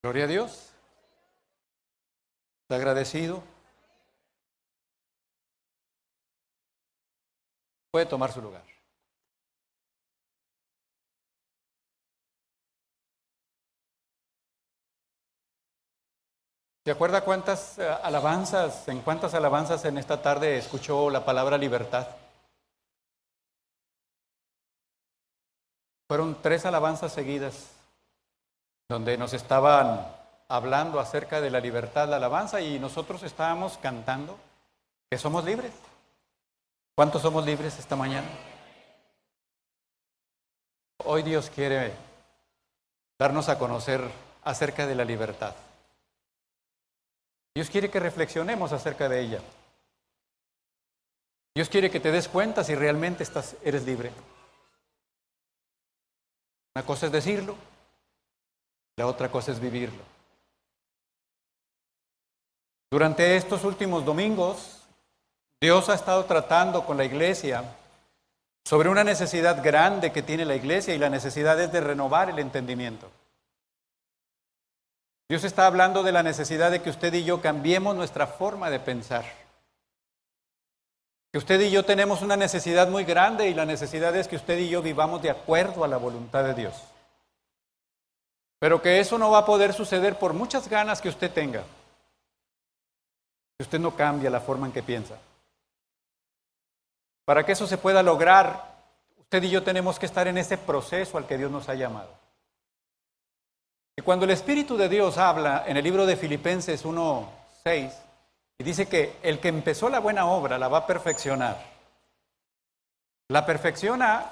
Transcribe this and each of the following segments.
Gloria a Dios. ¿Está agradecido? Puede tomar su lugar. ¿Se acuerda en cuántas alabanzas en esta tarde escuchó la palabra libertad? Fueron 3 alabanzas seguidas, donde nos estaban hablando acerca de la libertad, la alabanza, y nosotros estábamos cantando que somos libres. ¿Cuántos somos libres esta mañana? Hoy Dios quiere darnos a conocer acerca de la libertad. Dios quiere que reflexionemos acerca de ella. Dios quiere que te des cuenta si realmente eres libre. Una cosa es decirlo, la otra cosa es vivirlo. Durante estos últimos domingos, Dios ha estado tratando con la iglesia sobre una necesidad grande que tiene la iglesia, y la necesidad es de renovar el entendimiento. Dios está hablando de la necesidad de que usted y yo cambiemos nuestra forma de pensar. Que usted y yo tenemos una necesidad muy grande, y la necesidad es que usted y yo vivamos de acuerdo a la voluntad de Dios. Pero que eso no va a poder suceder por muchas ganas que usted tenga. Que usted no cambie la forma en que piensa. Para que eso se pueda lograr, usted y yo tenemos que estar en ese proceso al que Dios nos ha llamado. Y cuando el Espíritu de Dios habla en el libro de Filipenses 1:6, y dice que el que empezó la buena obra la va a perfeccionar. La perfecciona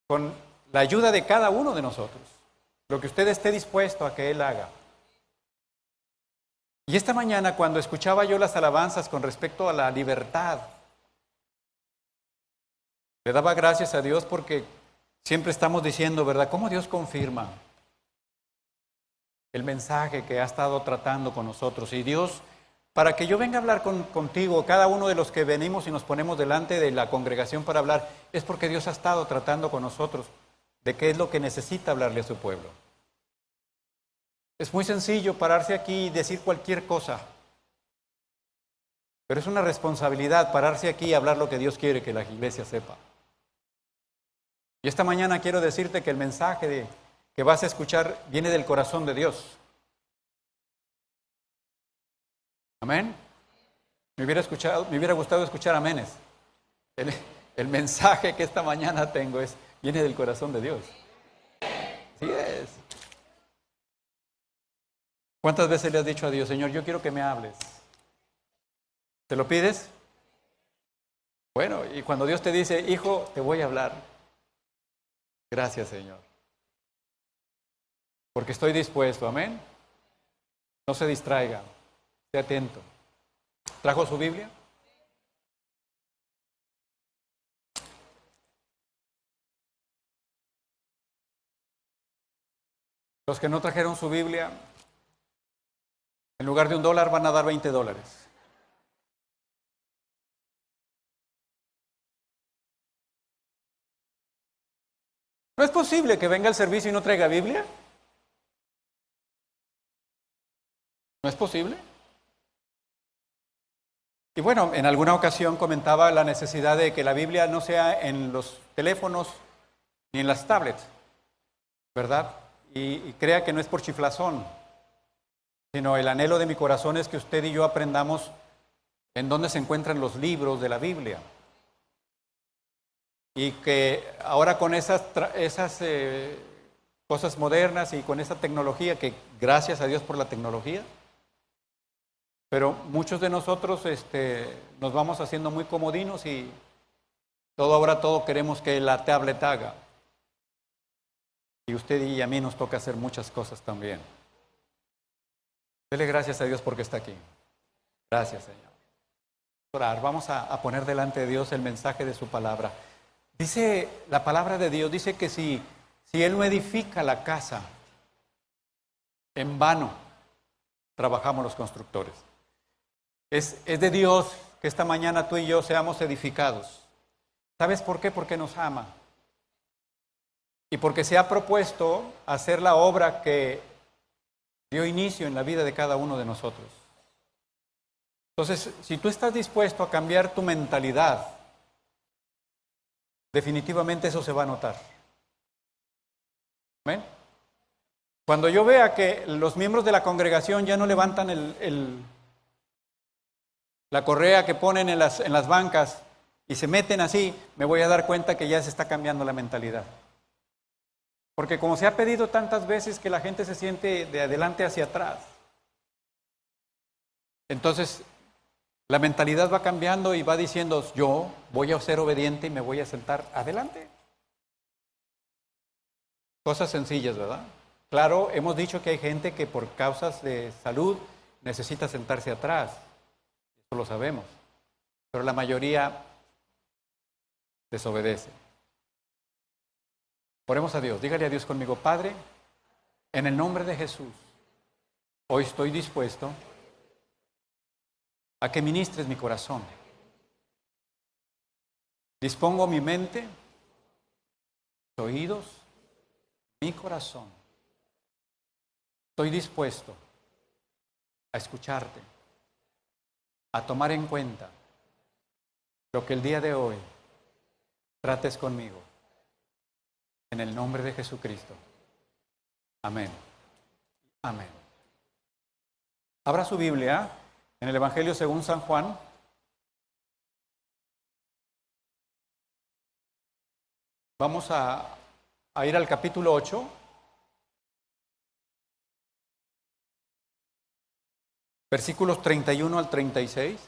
con la ayuda de cada uno de nosotros. Lo que usted esté dispuesto a que Él haga. Y esta mañana, cuando escuchaba yo las alabanzas con respecto a la libertad, le daba gracias a Dios, porque siempre estamos diciendo, ¿verdad?, ¿cómo Dios confirma el mensaje que ha estado tratando con nosotros? Y Dios, para que yo venga a hablar contigo, cada uno de los que venimos y nos ponemos delante de la congregación para hablar, es porque Dios ha estado tratando con nosotros de qué es lo que necesita hablarle a su pueblo. Es muy sencillo pararse aquí y decir cualquier cosa, pero es una responsabilidad pararse aquí y hablar lo que Dios quiere que la iglesia sepa. Y esta mañana quiero decirte que el mensaje que vas a escuchar viene del corazón de Dios. Amén. Me hubiera gustado escuchar aménes. El mensaje que esta mañana tengo viene del corazón de Dios. Así es. ¿Cuántas veces le has dicho a Dios, Señor, yo quiero que me hables? ¿Te lo pides? Bueno, y cuando Dios te dice, hijo, te voy a hablar. Gracias, Señor. Porque estoy dispuesto, amén. No se distraiga, esté atento. ¿Trajo su Biblia? Los que no trajeron su Biblia, en lugar de $1 van a dar $20. ¿No es posible que venga al servicio y no traiga Biblia? ¿No es posible? Y bueno, en alguna ocasión comentaba la necesidad de que la Biblia no sea en los teléfonos ni en las tablets, ¿verdad? Y crea que no es por chiflazón, sino el anhelo de mi corazón es que usted y yo aprendamos en dónde se encuentran los libros de la Biblia. Y que ahora con esas cosas modernas y con esa tecnología, que gracias a Dios por la tecnología, pero muchos de nosotros nos vamos haciendo muy comodinos y todo queremos que la tablet haga. Y usted y a mí nos toca hacer muchas cosas también. Dele gracias a Dios porque está aquí. Gracias, Señor. Orar. Vamos a poner delante de Dios el mensaje de su palabra. Dice la palabra de Dios, dice que si Él no edifica la casa, en vano trabajamos los constructores. Es de Dios que esta mañana tú y yo seamos edificados. ¿Sabes por qué? Porque nos ama. Y porque se ha propuesto hacer la obra que dio inicio en la vida de cada uno de nosotros. Entonces, si tú estás dispuesto a cambiar tu mentalidad, definitivamente eso se va a notar. ¿Ven? Cuando yo vea que los miembros de la congregación ya no levantan la correa que ponen en las bancas y se meten así, me voy a dar cuenta que ya se está cambiando la mentalidad. Porque como se ha pedido tantas veces que la gente se siente de adelante hacia atrás, entonces la mentalidad va cambiando y va diciendo, yo voy a ser obediente y me voy a sentar adelante. Cosas sencillas, ¿verdad? Claro, hemos dicho que hay gente que por causas de salud necesita sentarse atrás. Eso lo sabemos. Pero la mayoría desobedece. Oremos a Dios. Dígale a Dios conmigo, Padre, en el nombre de Jesús, hoy estoy dispuesto a que ministres mi corazón. Dispongo mi mente, mis oídos, mi corazón. Estoy dispuesto a escucharte, a tomar en cuenta lo que el día de hoy trates conmigo. En el nombre de Jesucristo. Amén. Amén. Abra su Biblia en el Evangelio según San Juan. Vamos a ir al capítulo 8. Versículos 31 al 36.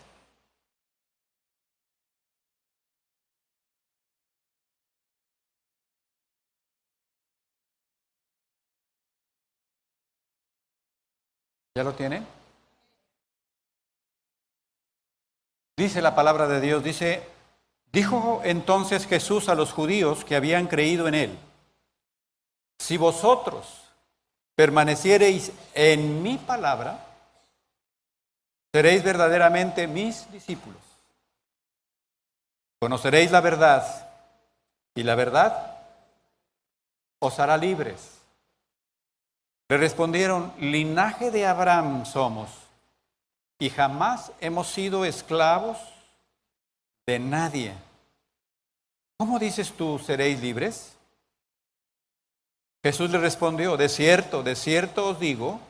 ¿Ya lo tienen? Dice la palabra de Dios, dijo entonces Jesús a los judíos que habían creído en él, si vosotros permaneciereis en mi palabra, seréis verdaderamente mis discípulos. Conoceréis la verdad y la verdad os hará libres. Le respondieron, linaje de Abraham somos y jamás hemos sido esclavos de nadie. ¿Cómo dices tú, seréis libres? Jesús le respondió, de cierto os digo,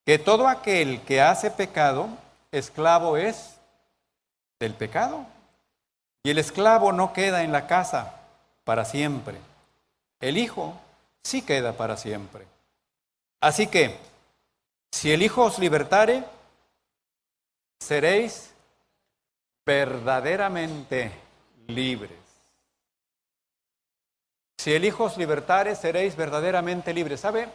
que todo aquel que hace pecado, esclavo es del pecado. Y el esclavo no queda en la casa para siempre. El Hijo sí queda para siempre. Así que, si el Hijo os libertare, seréis verdaderamente libres. Si el Hijo os libertare, seréis verdaderamente libres. ¿Sabe?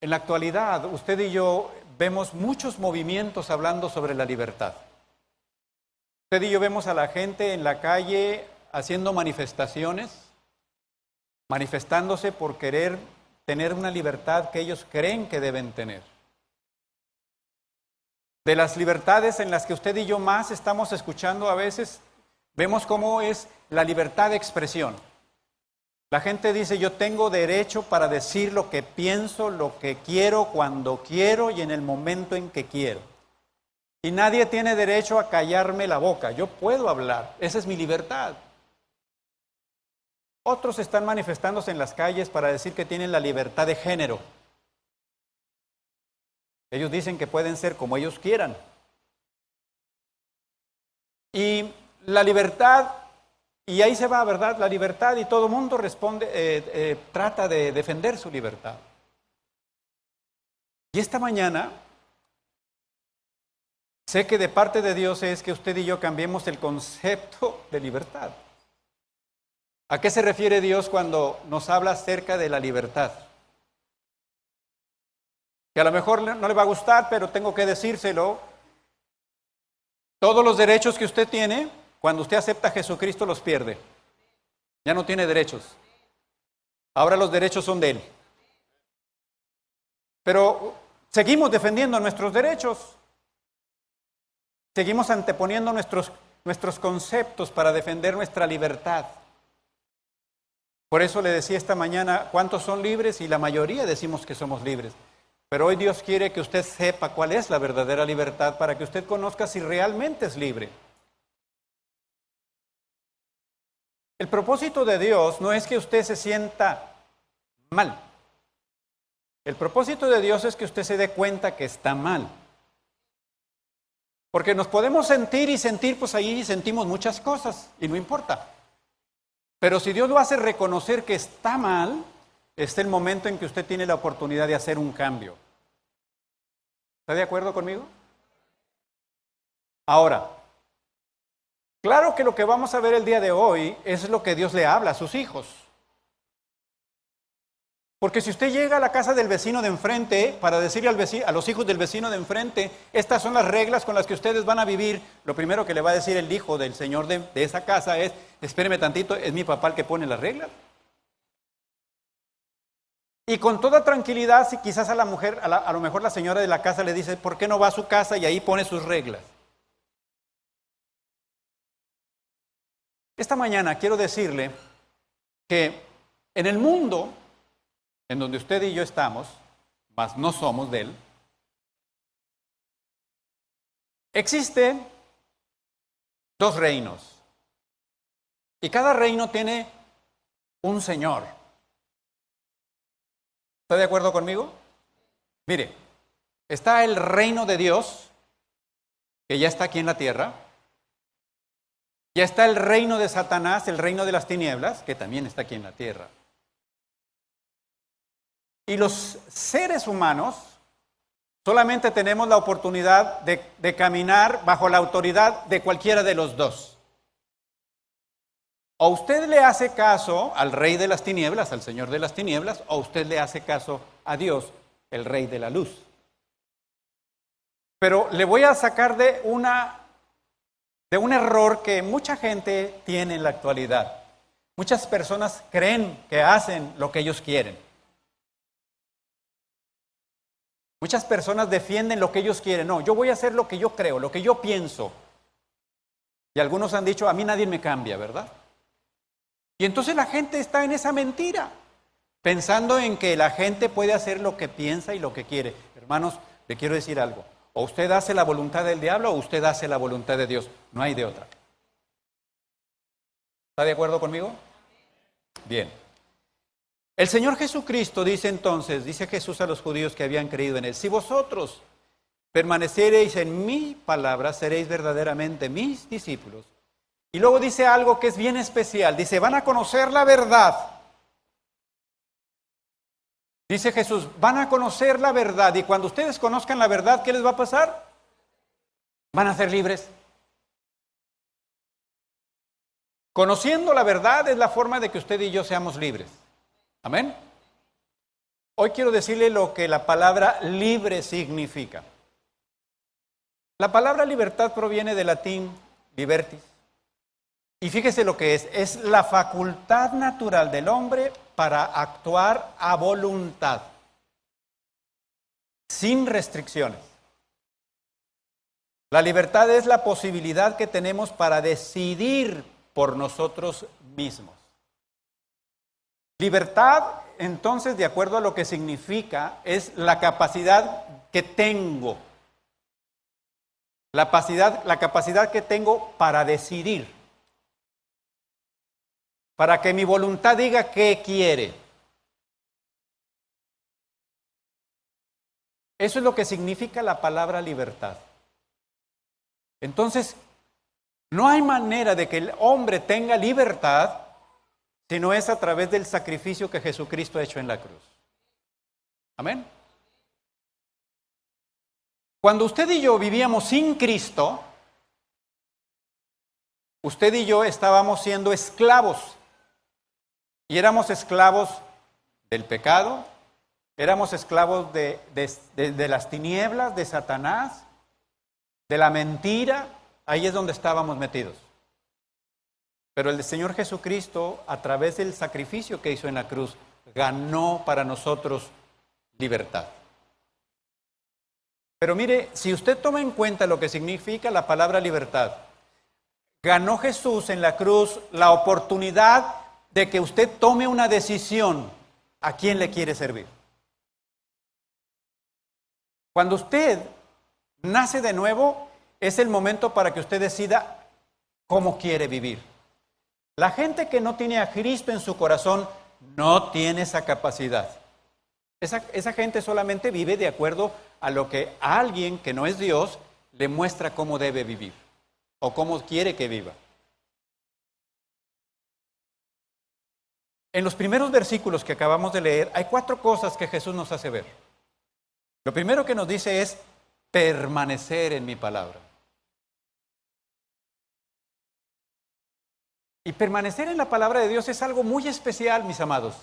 En la actualidad, usted y yo vemos muchos movimientos hablando sobre la libertad. Usted y yo vemos a la gente en la calle haciendo manifestaciones, manifestándose por querer tener una libertad que ellos creen que deben tener. De las libertades en las que usted y yo más estamos escuchando a veces, vemos cómo es la libertad de expresión. La gente dice, yo tengo derecho para decir lo que pienso, lo que quiero, cuando quiero y en el momento en que quiero. Y nadie tiene derecho a callarme la boca. Yo puedo hablar. Esa es mi libertad. Otros están manifestándose en las calles para decir que tienen la libertad de género. Ellos dicen que pueden ser como ellos quieran. Y la libertad, y ahí se va, ¿verdad? La libertad, y todo el mundo responde, trata de defender su libertad. Y esta mañana, sé que de parte de Dios es que usted y yo cambiemos el concepto de libertad. ¿A qué se refiere Dios cuando nos habla acerca de la libertad? Que a lo mejor no le va a gustar, pero tengo que decírselo. Todos los derechos que usted tiene, cuando usted acepta a Jesucristo, los pierde. Ya no tiene derechos. Ahora los derechos son de Él. Pero seguimos defendiendo nuestros derechos. Seguimos anteponiendo nuestros conceptos para defender nuestra libertad. Por eso le decía esta mañana, ¿cuántos son libres? Y la mayoría decimos que somos libres. Pero hoy Dios quiere que usted sepa cuál es la verdadera libertad para que usted conozca si realmente es libre. El propósito de Dios no es que usted se sienta mal. El propósito de Dios es que usted se dé cuenta que está mal. Porque nos podemos sentir y sentir, pues ahí sentimos muchas cosas y no importa. Pero si Dios lo hace reconocer que está mal, es el momento en que usted tiene la oportunidad de hacer un cambio. ¿Está de acuerdo conmigo? Ahora, claro que lo que vamos a ver el día de hoy es lo que Dios le habla a sus hijos. Porque si usted llega a la casa del vecino de enfrente para decirle a los hijos del vecino de enfrente, estas son las reglas con las que ustedes van a vivir, lo primero que le va a decir el hijo del señor de esa casa es, espéreme tantito, es mi papá el que pone las reglas. Y con toda tranquilidad, si quizás a la mujer, a lo mejor la señora de la casa le dice, ¿por qué no va a su casa y ahí pone sus reglas? Esta mañana quiero decirle que en el mundo en donde usted y yo estamos, mas no somos de él, existen dos reinos. Y cada reino tiene un señor. ¿Está de acuerdo conmigo? Mire, está el reino de Dios, que ya está aquí en la tierra. Ya está el reino de Satanás, el reino de las tinieblas, que también está aquí en la tierra. Y los seres humanos solamente tenemos la oportunidad de caminar bajo la autoridad de cualquiera de los dos. O usted le hace caso al rey de las tinieblas, al señor de las tinieblas, o usted le hace caso a Dios, el rey de la luz. Pero le voy a sacar de un error que mucha gente tiene en la actualidad. Muchas personas creen que hacen lo que ellos quieren. Muchas personas defienden lo que ellos quieren. No, yo voy a hacer lo que yo creo, lo que yo pienso. Y algunos han dicho, a mí nadie me cambia, ¿verdad? Y entonces la gente está en esa mentira, pensando en que la gente puede hacer lo que piensa y lo que quiere. Hermanos, le quiero decir algo. O usted hace la voluntad del diablo o usted hace la voluntad de Dios. No hay de otra. ¿Está de acuerdo conmigo? Bien. El Señor Jesucristo dice entonces, dice Jesús a los judíos que habían creído en Él, si vosotros permaneceréis en mi palabra, seréis verdaderamente mis discípulos. Y luego dice algo que es bien especial, dice, van a conocer la verdad. Dice Jesús, van a conocer la verdad y cuando ustedes conozcan la verdad, ¿qué les va a pasar? Van a ser libres. Conociendo la verdad es la forma de que usted y yo seamos libres. Amén. Hoy quiero decirle lo que la palabra libre significa. La palabra libertad proviene del latín libertis. Y fíjese lo que es la facultad natural del hombre para actuar a voluntad, sin restricciones. La libertad es la posibilidad que tenemos para decidir por nosotros mismos. Libertad, entonces, de acuerdo a lo que significa, es la capacidad que tengo. La capacidad que tengo para decidir. Para que mi voluntad diga qué quiere. Eso es lo que significa la palabra libertad. Entonces, no hay manera de que el hombre tenga libertad si no es a través del sacrificio que Jesucristo ha hecho en la cruz. Amén. Cuando usted y yo vivíamos sin Cristo, usted y yo estábamos siendo esclavos. Y éramos esclavos del pecado, éramos esclavos de las tinieblas, de Satanás, de la mentira. Ahí es donde estábamos metidos. Pero el Señor Jesucristo, a través del sacrificio que hizo en la cruz, ganó para nosotros libertad. Pero mire, si usted toma en cuenta lo que significa la palabra libertad, ganó Jesús en la cruz la oportunidad de que usted tome una decisión a quién le quiere servir. Cuando usted nace de nuevo, es el momento para que usted decida cómo quiere vivir. La gente que no tiene a Cristo en su corazón no tiene esa capacidad. Esa gente solamente vive de acuerdo a lo que alguien que no es Dios le muestra cómo debe vivir o cómo quiere que viva. En los primeros versículos que acabamos de leer, hay 4 cosas que Jesús nos hace ver. Lo primero que nos dice es permanecer en mi palabra. Y permanecer en la palabra de Dios es algo muy especial, mis amados.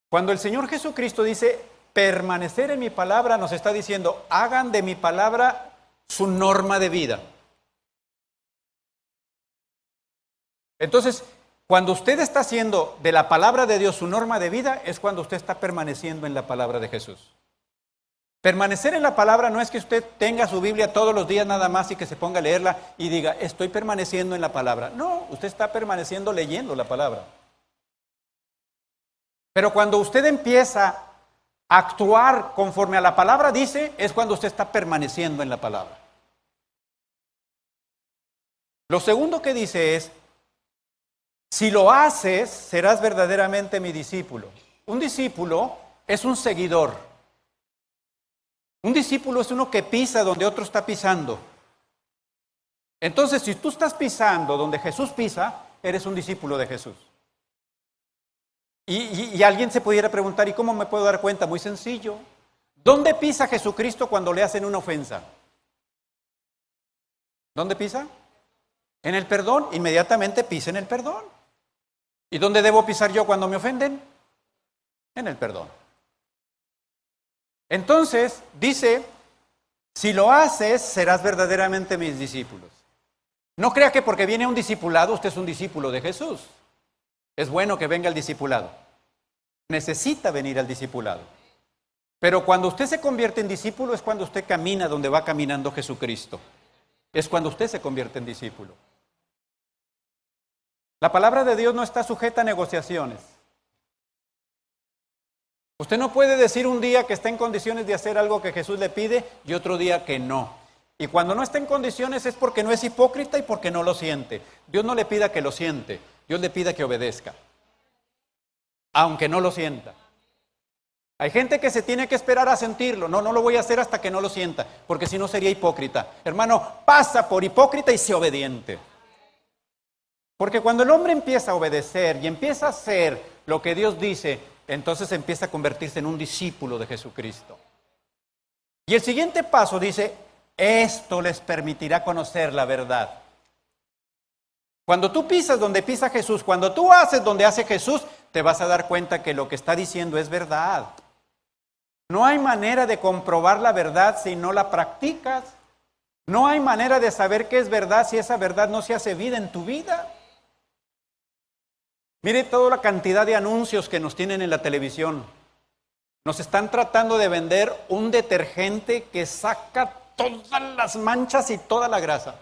Cuando el Señor Jesucristo dice permanecer en mi palabra, nos está diciendo, hagan de mi palabra su norma de vida. Entonces, cuando usted está haciendo de la palabra de Dios su norma de vida, es cuando usted está permaneciendo en la palabra de Jesús. Permanecer en la palabra no es que usted tenga su Biblia todos los días nada más y que se ponga a leerla y diga, estoy permaneciendo en la palabra. No, usted está permaneciendo leyendo la palabra. Pero cuando usted empieza a actuar conforme a la palabra dice, es cuando usted está permaneciendo en la palabra. Lo segundo que dice es, si lo haces, serás verdaderamente mi discípulo. Un discípulo es un seguidor. Un discípulo es uno que pisa donde otro está pisando. Entonces, si tú estás pisando donde Jesús pisa, eres un discípulo de Jesús. Y alguien se pudiera preguntar, ¿y cómo me puedo dar cuenta? Muy sencillo. ¿Dónde pisa Jesucristo cuando le hacen una ofensa? ¿Dónde pisa? En el perdón. Inmediatamente pisa en el perdón. ¿Y dónde debo pisar yo cuando me ofenden? En el perdón. Entonces, dice, si lo haces, serás verdaderamente mis discípulos. No crea que porque viene un discipulado, usted es un discípulo de Jesús. Es bueno que venga el discipulado. Necesita venir al discipulado. Pero cuando usted se convierte en discípulo es cuando usted camina donde va caminando Jesucristo. Es cuando usted se convierte en discípulo. La palabra de Dios no está sujeta a negociaciones. Usted no puede decir un día que está en condiciones de hacer algo que Jesús le pide y otro día que no. Y cuando no está en condiciones es porque no es hipócrita y porque no lo siente. Dios no le pida que lo siente, Dios le pida que obedezca, aunque no lo sienta. Hay gente que se tiene que esperar a sentirlo. No lo voy a hacer hasta que no lo sienta, porque si no sería hipócrita. Hermano, pasa por hipócrita y sé obediente. Porque cuando el hombre empieza a obedecer y empieza a hacer lo que Dios dice, entonces empieza a convertirse en un discípulo de Jesucristo. Y el siguiente paso dice, esto les permitirá conocer la verdad. Cuando tú pisas donde pisa Jesús, cuando tú haces donde hace Jesús, te vas a dar cuenta que lo que está diciendo es verdad. No hay manera de comprobar la verdad si no la practicas. No hay manera de saber qué es verdad si esa verdad no se hace vida en tu vida. Mire toda la cantidad de anuncios que nos tienen en la televisión. Nos están tratando de vender un detergente que saca todas las manchas y toda la grasa.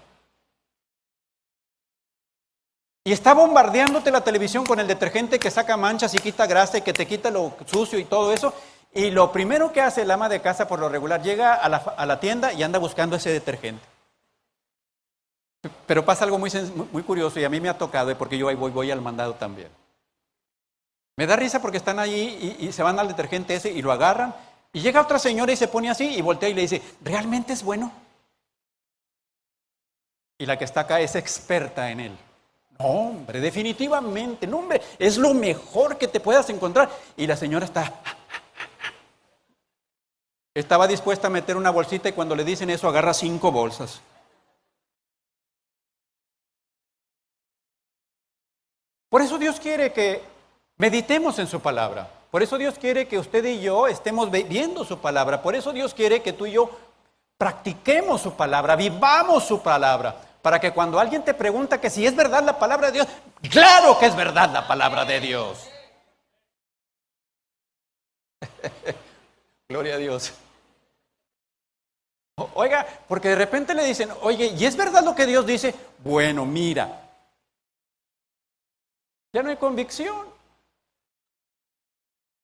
Y está bombardeándote la televisión con el detergente que saca manchas y quita grasa y que te quita lo sucio y todo eso. Y lo primero que hace el ama de casa por lo regular, llega a la tienda y anda buscando ese detergente. Pero pasa algo muy curioso y a mí me ha tocado, porque yo ahí voy al mandado también. Me da risa porque están allí y se van al detergente ese y lo agarran. Y llega otra señora y se pone así y voltea y le dice, ¿realmente es bueno? Y la que está acá es experta en él. No, hombre, definitivamente, no, hombre, es lo mejor que te puedas encontrar. Y la señora estaba dispuesta a meter una bolsita y cuando le dicen eso agarra 5 bolsas. Por eso Dios quiere que meditemos en su palabra. Por eso Dios quiere que usted y yo estemos viendo su palabra. Por eso Dios quiere que tú y yo practiquemos su palabra, vivamos su palabra. Para que cuando alguien te pregunta que si es verdad la palabra de Dios, ¡claro que es verdad la palabra de Dios! Gloria a Dios. Oiga, porque de repente le dicen, oye, ¿y es verdad lo que Dios dice? Bueno, mira, ya no hay convicción.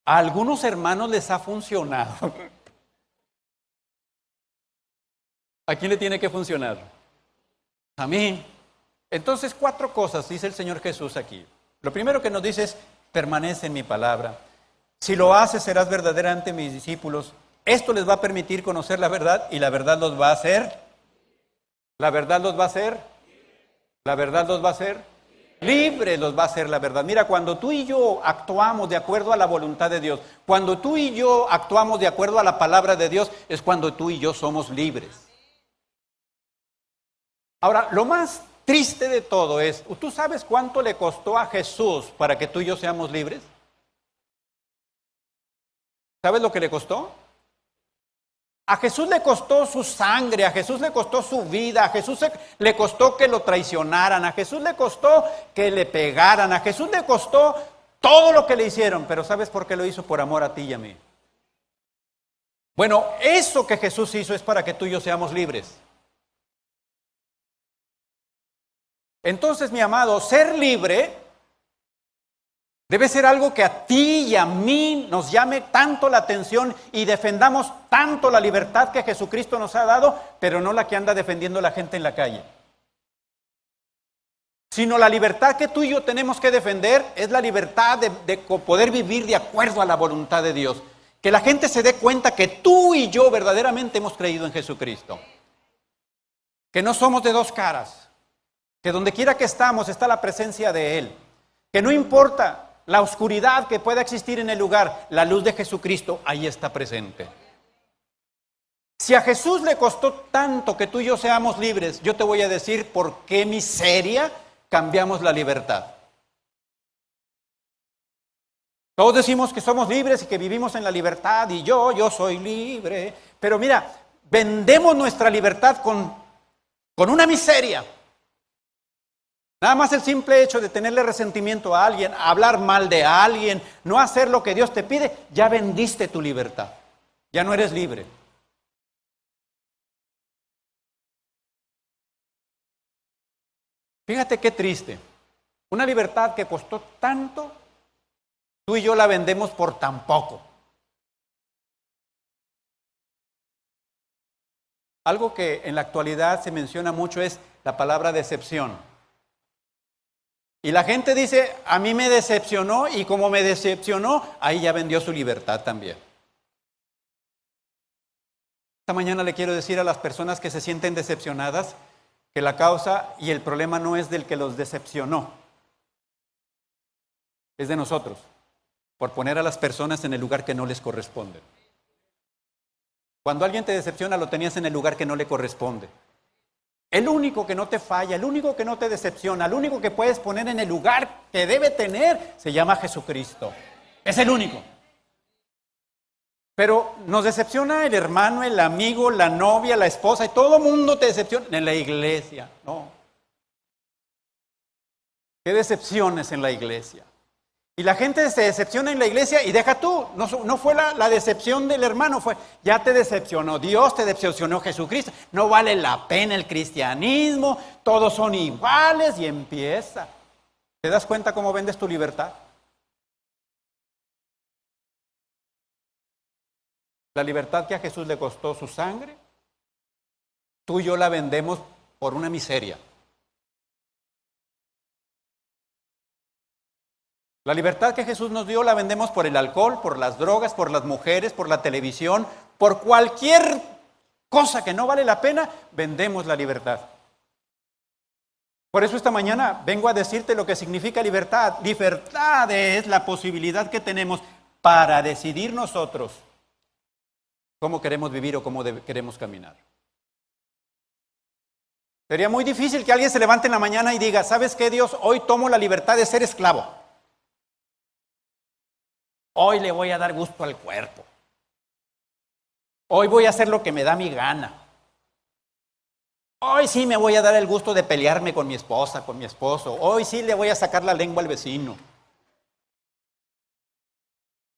A algunos hermanos les ha funcionado. ¿A quién le tiene que funcionar? A mí. Entonces, 4 cosas dice el Señor Jesús aquí. Lo primero que nos dice es, permanece en mi palabra. Si lo haces, serás verdaderamente mis discípulos. Esto les va a permitir conocer la verdad y la verdad los va a hacer. La verdad los va a hacer. La verdad los va a hacer. Libre los va a hacer la verdad. Mira, cuando tú y yo actuamos de acuerdo a la voluntad de Dios, cuando tú y yo actuamos de acuerdo a la palabra de Dios, es cuando tú y yo somos libres. Ahora, lo más triste de todo es, ¿tú sabes cuánto le costó a Jesús para que tú y yo seamos libres? ¿Sabes lo que le costó? A Jesús le costó su sangre, a Jesús le costó su vida, a Jesús le costó que lo traicionaran, a Jesús le costó que le pegaran, a Jesús le costó todo lo que le hicieron, pero ¿sabes por qué lo hizo? Por amor a ti y a mí. Bueno, eso que Jesús hizo es para que tú y yo seamos libres. Entonces, mi amado, ser libre debe ser algo que a ti y a mí nos llame tanto la atención y defendamos tanto la libertad que Jesucristo nos ha dado, pero no la que anda defendiendo la gente en la calle. Sino la libertad que tú y yo tenemos que defender es la libertad de poder vivir de acuerdo a la voluntad de Dios. Que la gente se dé cuenta que tú y yo verdaderamente hemos creído en Jesucristo. Que no somos de 2 caras. Que donde quiera que estamos está la presencia de Él. Que no importa la oscuridad que pueda existir en el lugar, la luz de Jesucristo ahí está presente. Si a Jesús le costó tanto que tú y yo seamos libres, yo te voy a decir por qué miseria cambiamos la libertad. Todos decimos que somos libres y que vivimos en la libertad y yo soy libre. Pero mira, vendemos nuestra libertad con una miseria. Nada más el simple hecho de tenerle resentimiento a alguien, hablar mal de alguien, no hacer lo que Dios te pide, ya vendiste tu libertad. Ya no eres libre. Fíjate qué triste. Una libertad que costó tanto, tú y yo la vendemos por tan poco. Algo que en la actualidad se menciona mucho es la palabra decepción. Y la gente dice, a mí me decepcionó y como me decepcionó, ahí ya vendió su libertad también. Esta mañana le quiero decir a las personas que se sienten decepcionadas que la causa y el problema no es del que los decepcionó, es de nosotros, por poner a las personas en el lugar que no les corresponde. Cuando alguien te decepciona, lo tenías en el lugar que no le corresponde. El único que no te falla, el único que no te decepciona, el único que puedes poner en el lugar que debe tener, se llama Jesucristo. Es el único. Pero nos decepciona el hermano, el amigo, la novia, la esposa, y todo el mundo te decepciona. En la iglesia, no. ¿Qué decepciones en la iglesia? Y la gente se decepciona en la iglesia y deja tú. No fue la decepción del hermano, fue ya te decepcionó Dios, te decepcionó Jesucristo. No vale la pena el cristianismo, todos son iguales y empieza. ¿Te das cuenta cómo vendes tu libertad? La libertad que a Jesús le costó su sangre, tú y yo la vendemos por una miseria. La libertad que Jesús nos dio la vendemos por el alcohol, por las drogas, por las mujeres, por la televisión, por cualquier cosa que no vale la pena, vendemos la libertad. Por eso esta mañana vengo a decirte lo que significa libertad. Libertad es la posibilidad que tenemos para decidir nosotros cómo queremos vivir o cómo queremos caminar. Sería muy difícil que alguien se levante en la mañana y diga, ¿sabes qué, Dios? Hoy tomo la libertad de ser esclavo. Hoy le voy a dar gusto al cuerpo. Hoy voy a hacer lo que me da mi gana. Hoy sí me voy a dar el gusto de pelearme con mi esposa, con mi esposo. Hoy sí le voy a sacar la lengua al vecino.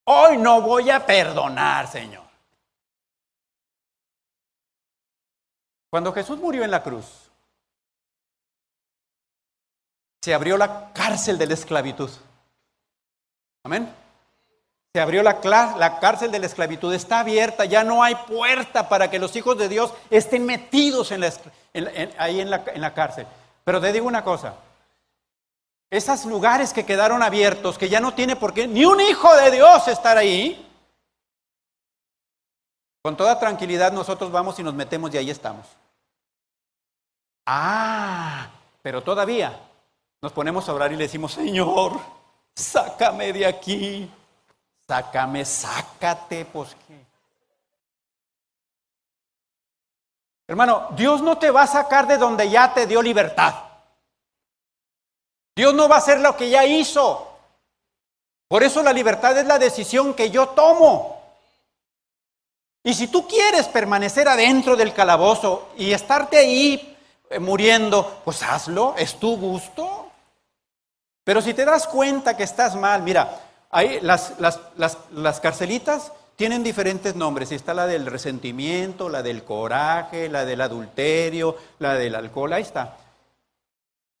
Hoy no voy a perdonar, Señor. Cuando Jesús murió en la cruz, se abrió la cárcel de la esclavitud. Amén. Se abrió la cárcel de la esclavitud, está abierta, ya no hay puerta para que los hijos de Dios estén metidos ahí en la cárcel. Pero te digo una cosa, esos lugares que quedaron abiertos, que ya no tiene por qué ni un hijo de Dios estar ahí, con toda tranquilidad nosotros vamos y nos metemos y ahí estamos. Pero todavía nos ponemos a orar y le decimos, Señor, sácame de aquí. Sácate, pues qué. Hermano, Dios no te va a sacar de donde ya te dio libertad. Dios no va a hacer lo que ya hizo. Por eso la libertad es la decisión que yo tomo. Y si tú quieres permanecer adentro del calabozo y estarte ahí muriendo, pues hazlo, es tu gusto. Pero si te das cuenta que estás mal, mira, ahí las carcelitas tienen diferentes nombres. Está la del resentimiento, la del coraje, la del adulterio, la del alcohol, ahí está.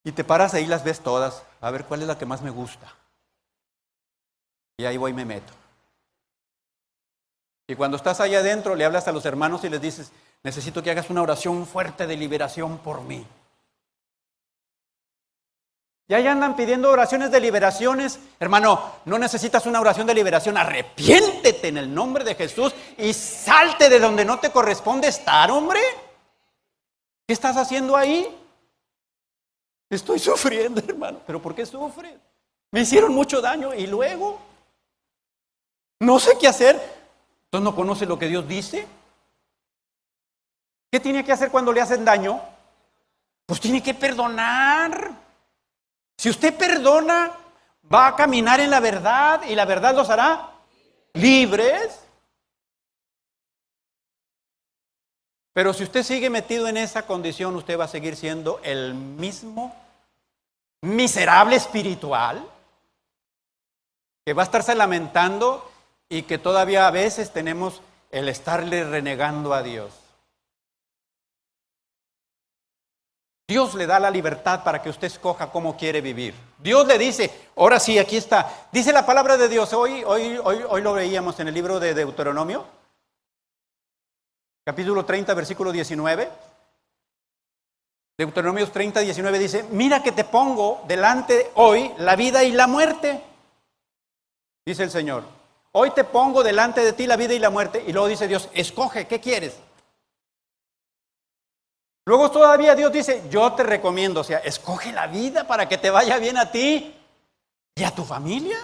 Y te paras ahí, las ves todas, a ver cuál es la que más me gusta. Y ahí voy y me meto. Y cuando estás allá adentro, le hablas a los hermanos y les dices, necesito que hagas una oración fuerte de liberación por mí. Ya andan pidiendo oraciones de liberaciones. Hermano, no necesitas una oración de liberación. Arrepiéntete en el nombre de Jesús y salte de donde no te corresponde estar, hombre. ¿Qué estás haciendo ahí? Estoy sufriendo, hermano. ¿Pero por qué sufres? Me hicieron mucho daño y luego no sé qué hacer. ¿Entonces no conoce lo que Dios dice? ¿Qué tiene que hacer cuando le hacen daño? Pues tiene que perdonar. Si usted perdona, va a caminar en la verdad y la verdad los hará libres. Pero si usted sigue metido en esa condición, usted va a seguir siendo el mismo miserable espiritual que va a estarse lamentando y que todavía a veces tenemos el estarle renegando a Dios. Dios le da la libertad para que usted escoja cómo quiere vivir. Dios le dice, ahora sí, aquí está. Dice la palabra de Dios, hoy lo veíamos en el libro de Deuteronomio, capítulo 30, versículo 19. Deuteronomio 30, 19 dice, mira que te pongo delante hoy la vida y la muerte. Dice el Señor, hoy te pongo delante de ti la vida y la muerte. Y luego dice Dios, escoge, ¿qué quieres? Luego todavía Dios dice, yo te recomiendo, o sea, escoge la vida para que te vaya bien a ti y a tu familia.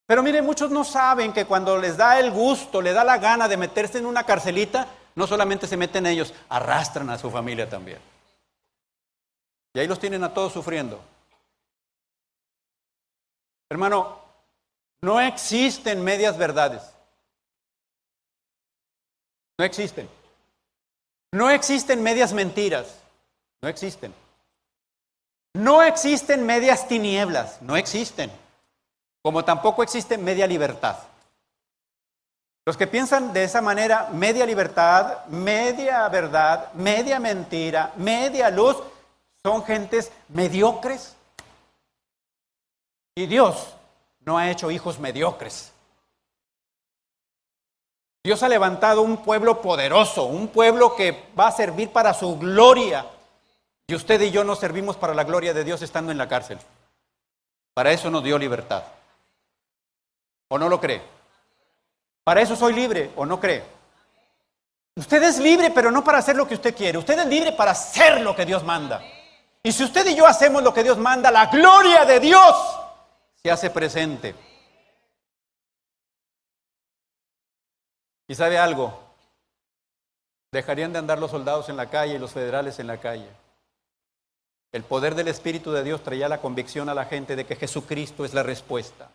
Pero mire, muchos no saben que cuando les da el gusto, les da la gana de meterse en una carcelita, no solamente se meten ellos, arrastran a su familia también. Y ahí los tienen a todos sufriendo. Hermano, no existen medias verdades. No existen. No existen medias mentiras, no existen. No existen medias tinieblas, no existen. Como tampoco existe media libertad. Los que piensan de esa manera, media libertad, media verdad, media mentira, media luz, son gentes mediocres. Y Dios no ha hecho hijos mediocres. Dios ha levantado un pueblo poderoso, un pueblo que va a servir para su gloria. Y usted y yo no servimos para la gloria de Dios estando en la cárcel. Para eso nos dio libertad. ¿O no lo cree? Para eso soy libre, ¿o no cree? Usted es libre, pero no para hacer lo que usted quiere. Usted es libre para hacer lo que Dios manda. Y si usted y yo hacemos lo que Dios manda, la gloria de Dios se hace presente. ¿Y sabe algo? Dejarían de andar los soldados en la calle y los federales en la calle. El poder del Espíritu de Dios traía la convicción a la gente de que Jesucristo es la respuesta.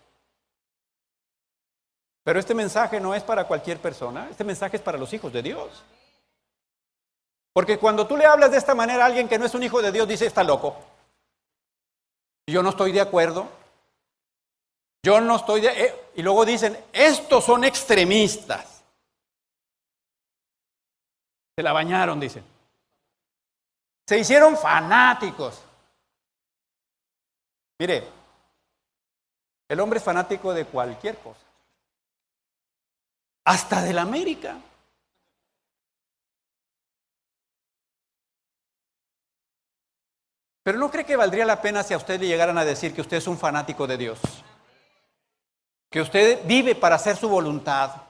Pero este mensaje no es para cualquier persona, este mensaje es para los hijos de Dios. Porque cuando tú le hablas de esta manera a alguien que no es un hijo de Dios, dice, está loco. Yo no estoy de acuerdo. Yo no estoy de... Y luego dicen, estos son extremistas. Se la bañaron, dicen. Se hicieron fanáticos. Mire, El hombre es fanático de cualquier cosa, hasta de la América. Pero ¿no cree que valdría la pena si a usted le llegaran a decir que usted es un fanático de Dios? Que usted vive para hacer su voluntad.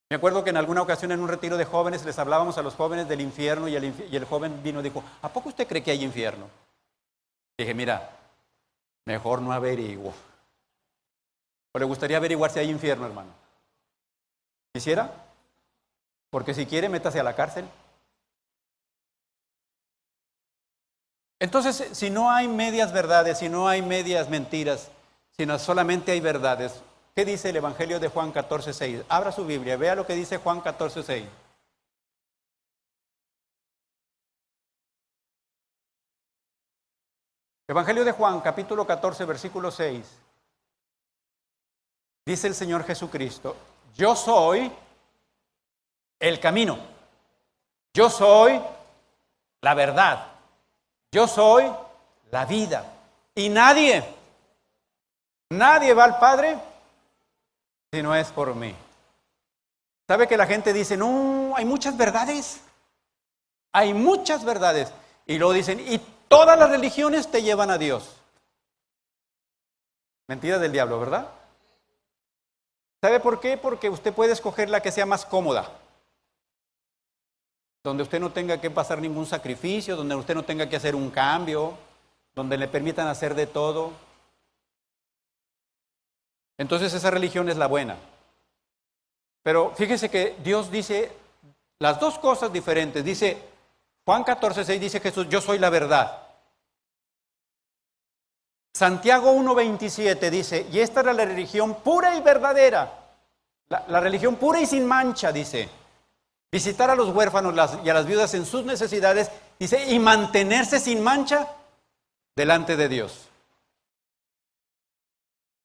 Me acuerdo que en alguna ocasión en un retiro de jóvenes les hablábamos a los jóvenes del infierno y el joven vino y dijo, ¿a poco usted cree que hay infierno? Dije, mira, mejor no averiguo. ¿O le gustaría averiguar si hay infierno, hermano? ¿Quisiera? Porque si quiere, métase a la cárcel. Entonces, si no hay medias verdades, si no hay medias mentiras, sino solamente hay verdades, ¿qué dice el Evangelio de Juan 14:6? Abra su Biblia, vea lo que dice Juan 14:6. Evangelio de Juan, capítulo 14, versículo 6. Dice el Señor Jesucristo, yo soy el camino, yo soy la verdad, yo soy la vida. Y nadie va al Padre si no es por mí. ¿Sabe que la gente dice, no, hay muchas verdades? Hay muchas verdades. Y luego dicen, y todas las religiones te llevan a Dios. Mentira del diablo, ¿verdad? ¿Sabe por qué? Porque usted puede escoger la que sea más cómoda. Donde usted no tenga que pasar ningún sacrificio, donde usted no tenga que hacer un cambio, donde le permitan hacer de todo. Entonces esa religión es la buena. Pero fíjese que Dios dice las dos cosas diferentes. Dice, Juan 14:6 dice Jesús, yo soy la verdad. Santiago 1:27 dice, y esta era la religión pura y verdadera. La religión pura y sin mancha, dice. Visitar a los huérfanos y a las viudas en sus necesidades, dice, y mantenerse sin mancha delante de Dios.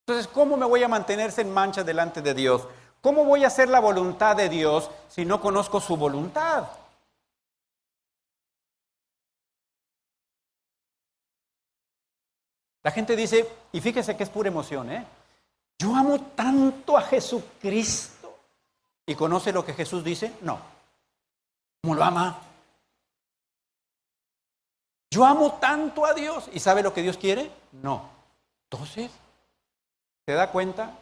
Entonces, ¿cómo me voy a mantener sin mancha delante de Dios? ¿Cómo voy a hacer la voluntad de Dios si no conozco su voluntad? La gente dice, y fíjese que es pura emoción, yo amo tanto a Jesucristo. ¿Y conoce lo que Jesús dice? No. ¿Cómo lo ama? Yo amo tanto a Dios. ¿Y sabe lo que Dios quiere? No. Entonces, ¿se da cuenta?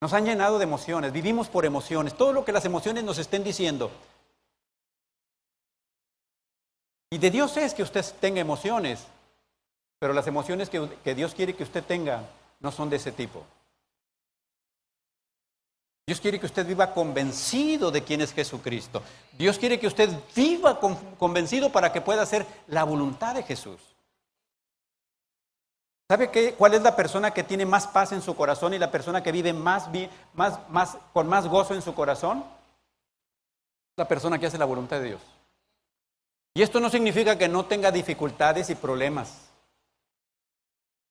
Nos han llenado de emociones, vivimos por emociones, todo lo que las emociones nos estén diciendo. Y de Dios es que usted tenga emociones, pero las emociones que Dios quiere que usted tenga no son de ese tipo. Dios quiere que usted viva convencido de quién es Jesucristo. Dios quiere que usted viva convencido para que pueda hacer la voluntad de Jesús. ¿Sabe cuál es la persona que tiene más paz en su corazón y la persona que vive con más gozo en su corazón? La persona que hace la voluntad de Dios. Y esto no significa que no tenga dificultades y problemas.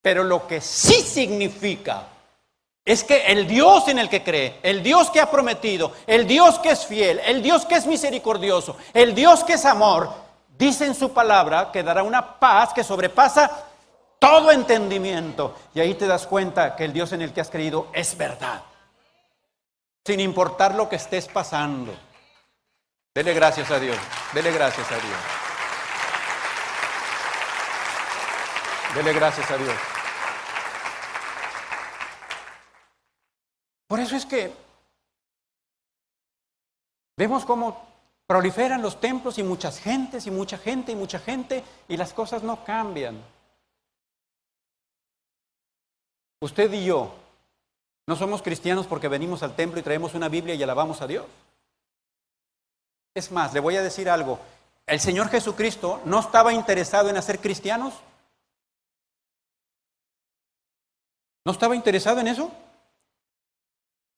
Pero lo que sí significa es que el Dios en el que cree, el Dios que ha prometido, el Dios que es fiel, el Dios que es misericordioso, el Dios que es amor, dice en su palabra que dará una paz que sobrepasa todo entendimiento. Y ahí te das cuenta que el Dios en el que has creído es verdad. Sin importar lo que estés pasando. Dele gracias a Dios. Dele gracias a Dios. Dele gracias a Dios. Por eso es que vemos cómo proliferan los templos y muchas gentes y mucha gente y mucha gente y las cosas no cambian. Usted y yo no somos cristianos porque venimos al templo y traemos una Biblia y alabamos a Dios. Es más, le voy a decir algo. El Señor Jesucristo no estaba interesado en hacer cristianos. ¿No estaba interesado en eso?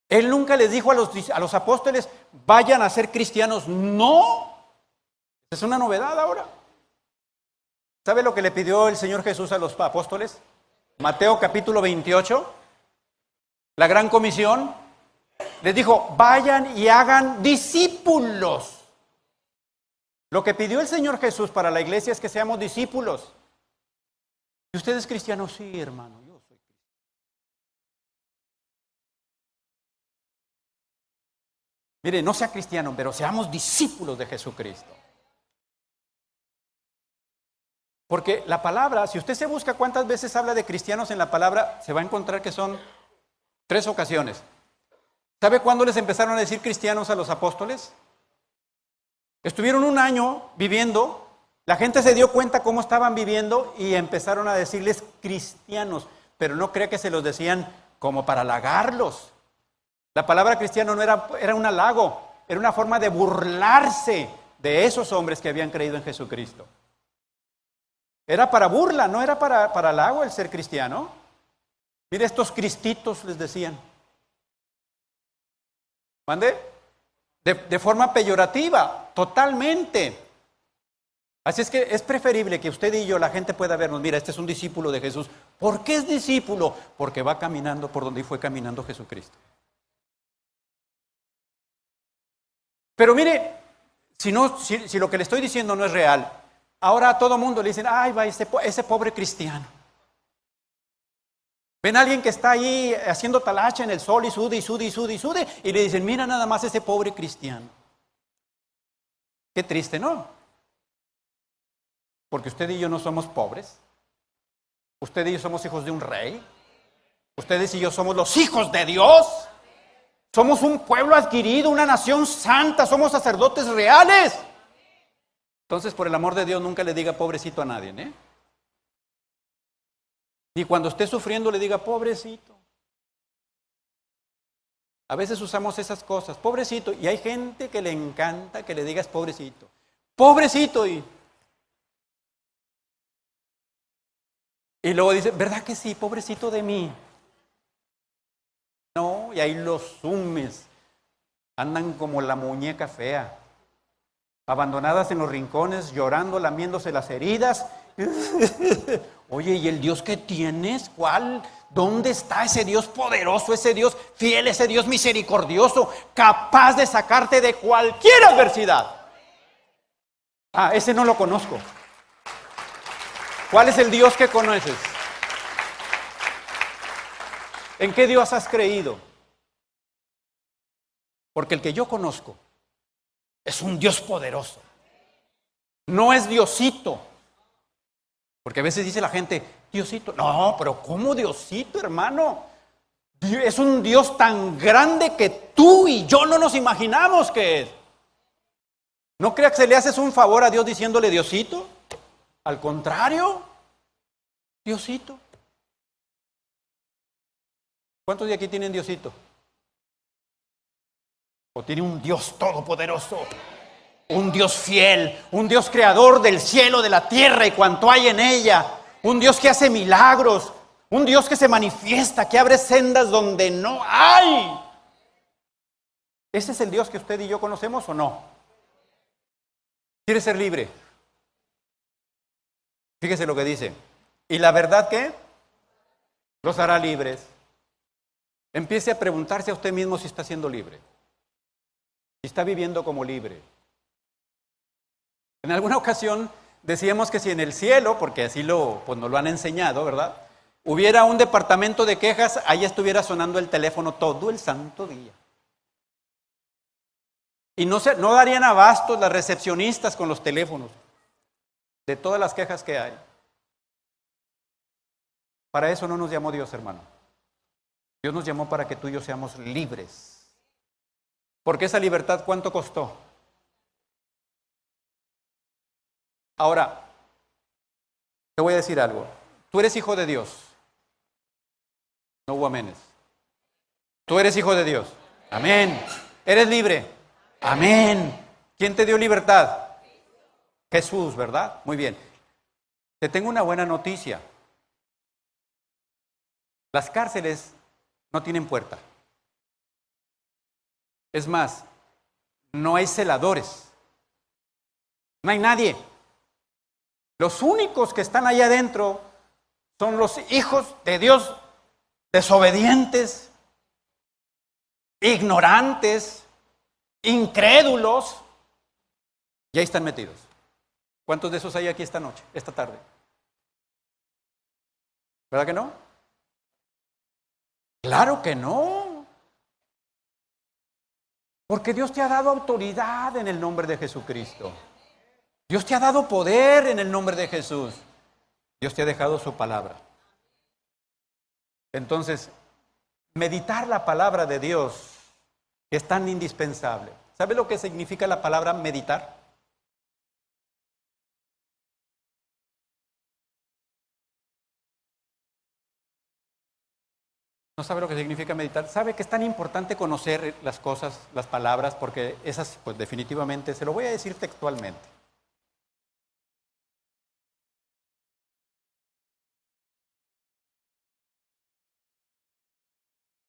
Él nunca les dijo a los apóstoles, vayan a ser cristianos. No. Es una novedad ahora. ¿Sabe lo que le pidió el Señor Jesús a los apóstoles? Mateo capítulo 28, la gran comisión, les dijo, vayan y hagan discípulos. Lo que pidió el Señor Jesús para la iglesia es que seamos discípulos. ¿Y usted es cristiano? Sí, hermano, yo soy cristiano. Mire, no sea cristiano, pero seamos discípulos de Jesucristo. Porque la palabra, si usted se busca cuántas veces habla de cristianos en la palabra, se va a encontrar que son 3 ocasiones. ¿Sabe cuándo les empezaron a decir cristianos a los apóstoles? Estuvieron un año viviendo, la gente se dio cuenta cómo estaban viviendo y empezaron a decirles cristianos, pero no crea que se los decían como para halagarlos. La palabra cristiano no era un halago, era una forma de burlarse de esos hombres que habían creído en Jesucristo. Era para burla, no era para halago el ser cristiano. Mire, estos cristitos les decían. ¿Mande? De forma peyorativa, totalmente. Así es que es preferible que usted y yo, la gente pueda vernos. Mira, este es un discípulo de Jesús. ¿Por qué es discípulo? Porque va caminando por donde fue caminando Jesucristo. Pero mire, si lo que le estoy diciendo no es real, ahora a todo mundo le dicen, ay, va ese pobre cristiano. Ven a alguien que está ahí haciendo talacha en el sol y sude, y sude, y sude, y sude, y le dicen, mira nada más ese pobre cristiano. Qué triste, ¿no? Porque usted y yo no somos pobres. Usted y yo somos hijos de un rey. Ustedes y yo somos los hijos de Dios. Somos un pueblo adquirido, una nación santa, somos sacerdotes reales. Entonces, por el amor de Dios, nunca le diga pobrecito a nadie, ¿eh? Ni cuando esté sufriendo le diga pobrecito. A veces usamos esas cosas, pobrecito, y hay gente que le encanta que le digas pobrecito. Pobrecito, y luego dice, ¿verdad que sí? Pobrecito de mí. No, y ahí los sumes. Andan como la muñeca fea, abandonadas en los rincones, llorando, lamiéndose las heridas. Oye, ¿y el Dios que tienes? ¿Cuál? ¿Dónde está ese Dios poderoso, ese Dios fiel, ese Dios misericordioso, capaz de sacarte de cualquier adversidad? Ah, ese no lo conozco. ¿Cuál es el Dios que conoces? ¿En qué Dios has creído? Porque el que yo conozco es un Dios poderoso. No es Diosito. Porque a veces dice la gente, Diosito. No, pero ¿cómo Diosito, hermano? Es un Dios tan grande que tú y yo no nos imaginamos que es. No creas que le haces un favor a Dios diciéndole Diosito. Al contrario, Diosito. ¿Cuántos de aquí tienen Diosito? ¿O tiene un Dios todopoderoso? Un Dios fiel, un Dios creador del cielo, de la tierra y cuanto hay en ella. Un Dios que hace milagros, un Dios que se manifiesta, que abre sendas donde no hay. ¿Ese es el Dios que usted y yo conocemos o no? ¿Quiere ser libre? Fíjese lo que dice. ¿Y la verdad qué? Los hará libres. Empiece a preguntarse a usted mismo si está siendo libre. Si está viviendo como libre. En alguna ocasión decíamos que si en el cielo, porque así pues nos lo han enseñado, ¿verdad? Hubiera un departamento de quejas, ahí estuviera sonando el teléfono todo el santo día. Y no darían abastos las recepcionistas con los teléfonos de todas las quejas que hay. Para eso no nos llamó Dios, hermano. Dios nos llamó para que tú y yo seamos libres. Porque esa libertad, ¿cuánto costó? Ahora, te voy a decir algo. Tú eres hijo de Dios. No hubo amenes. Tú eres hijo de Dios. Amén. ¿Eres libre? Amén. ¿Quién te dio libertad? Jesús, ¿verdad? Muy bien. Te tengo una buena noticia. Las cárceles no tienen puerta. Es más, no hay celadores. No hay nadie. Los únicos que están allá adentro son los hijos de Dios desobedientes, ignorantes, incrédulos. Y ahí están metidos. ¿Cuántos de esos hay aquí esta noche, esta tarde? ¿Verdad que no? Claro que no. Porque Dios te ha dado autoridad en el nombre de Jesucristo. Dios te ha dado poder en el nombre de Jesús. Dios te ha dejado su palabra. Entonces, meditar la palabra de Dios es tan indispensable. ¿Sabe lo que significa la palabra meditar? ¿No sabe lo que significa meditar? ¿Sabe que es tan importante conocer las cosas, las palabras? Porque esas, pues definitivamente, se lo voy a decir textualmente.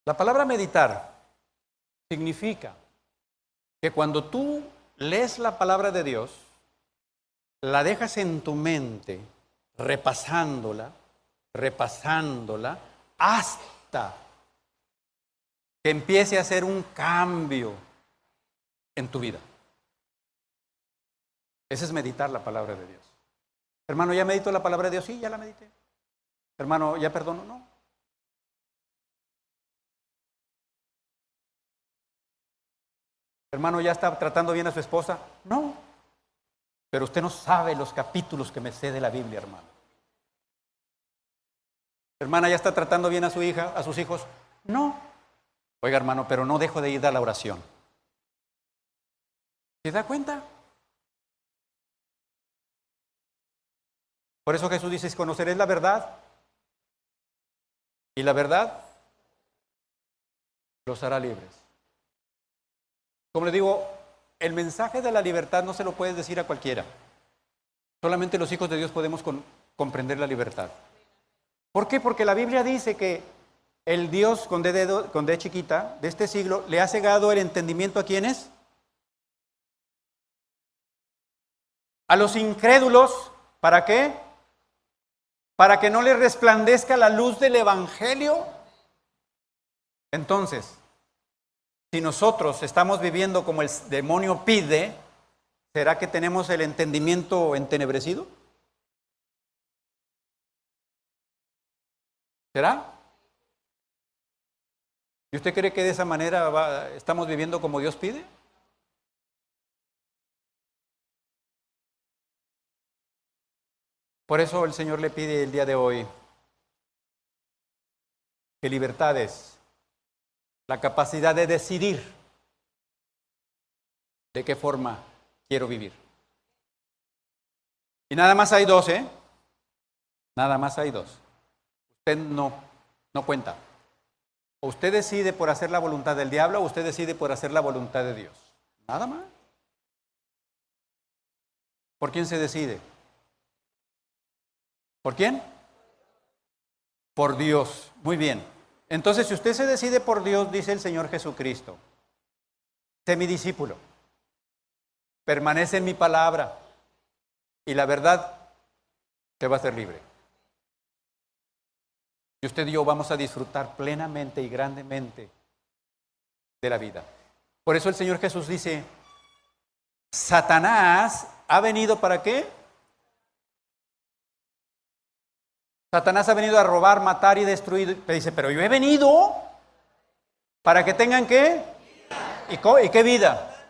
La palabra meditar significa que cuando tú lees la palabra de Dios, la dejas en tu mente, repasándola, hasta que empiece a hacer un cambio en tu vida. Ese es meditar la palabra de Dios. Hermano, ¿ya medito la palabra de Dios? Sí, ya la medité. Hermano, ¿ya perdono? No. Hermano, ¿ya está tratando bien a su esposa? No. Pero usted no sabe los capítulos que me sé de la Biblia, hermano. Hermana, ¿ya está tratando bien a su hija, a sus hijos? No. Oiga, hermano, pero no dejo de ir a la oración. ¿Se da cuenta? Por eso Jesús dice, conoceréis la verdad. Y la verdad los hará libres. Como le digo, el mensaje de la libertad no se lo puedes decir a cualquiera. Solamente los hijos de Dios podemos comprender la libertad. ¿Por qué? Porque la Biblia dice que el Dios con D chiquita de este siglo le ha cegado el entendimiento ¿a quiénes? A los incrédulos. ¿Para qué? Para que no les resplandezca la luz del Evangelio. Entonces, si nosotros estamos viviendo como el demonio pide, ¿será que tenemos el entendimiento entenebrecido? ¿Será? ¿Y usted cree que de esa manera estamos viviendo como Dios pide? Por eso el Señor le pide el día de hoy que libertades, la capacidad de decidir de qué forma quiero vivir. Y nada más hay dos, ¿eh? Nada más hay dos. Usted no cuenta. O usted decide por hacer la voluntad del diablo o usted decide por hacer la voluntad de Dios. Nada más. ¿Por quién se decide? ¿Por quién? Por Dios. Muy bien. Entonces, si usted se decide por Dios, dice el Señor Jesucristo, sé mi discípulo, permanece en mi palabra y la verdad te va a hacer libre. Y usted y yo vamos a disfrutar plenamente y grandemente de la vida. Por eso el Señor Jesús dice, Satanás ha venido ¿para qué? Satanás ha venido a robar, matar y destruir. Pero dice, pero yo he venido para que tengan ¿qué? ¿Y qué vida?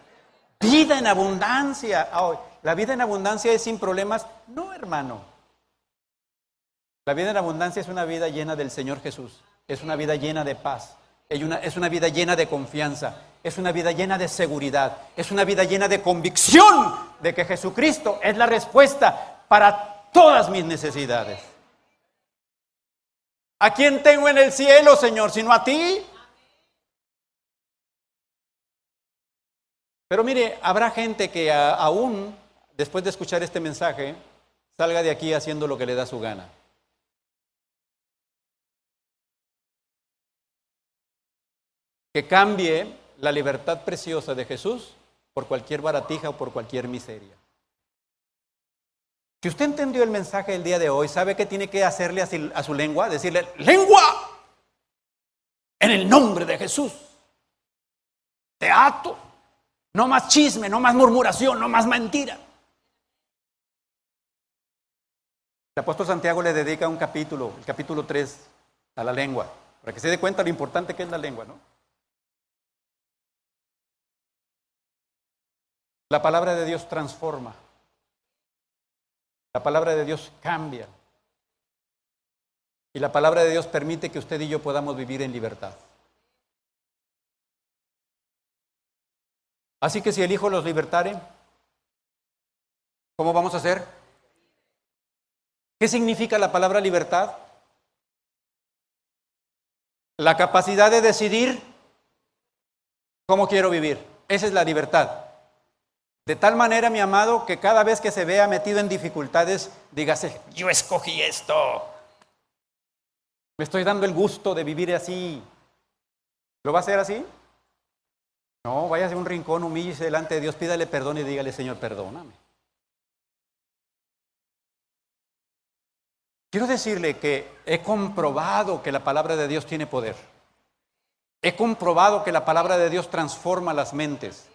Vida en abundancia. ¿La vida en abundancia es sin problemas? No, hermano. La vida en abundancia es una vida llena del Señor Jesús. Es una vida llena de paz. Es una vida llena de confianza. Es una vida llena de seguridad. Es una vida llena de convicción de que Jesucristo es la respuesta para todas mis necesidades. ¿A quién tengo en el cielo, Señor, sino a ti? Pero mire, habrá gente que aún después de escuchar este mensaje salga de aquí haciendo lo que le da su gana. Que cambie la libertad preciosa de Jesús por cualquier baratija o por cualquier miseria. Si usted entendió el mensaje del día de hoy, ¿sabe qué tiene que hacerle a su lengua? Decirle, ¡lengua! En el nombre de Jesús. Te ato. No más chisme, no más murmuración, no más mentira. El apóstol Santiago le dedica un capítulo, el capítulo 3, a la lengua, para que se dé cuenta lo importante que es la lengua, ¿no? La palabra de Dios transforma. La palabra de Dios cambia. Y la palabra de Dios permite que usted y yo podamos vivir en libertad. Así que si el Hijo los libertare, ¿cómo vamos a hacer? ¿Qué significa la palabra libertad? La capacidad de decidir cómo quiero vivir. Esa es la libertad. De tal manera, mi amado, que cada vez que se vea metido en dificultades, dígase, yo escogí esto. Me estoy dando el gusto de vivir así. ¿Lo va a hacer así? No, váyase a un rincón, humíllese delante de Dios, pídale perdón y dígale, Señor, perdóname. Quiero decirle que he comprobado que la palabra de Dios tiene poder. He comprobado que la palabra de Dios transforma las mentes.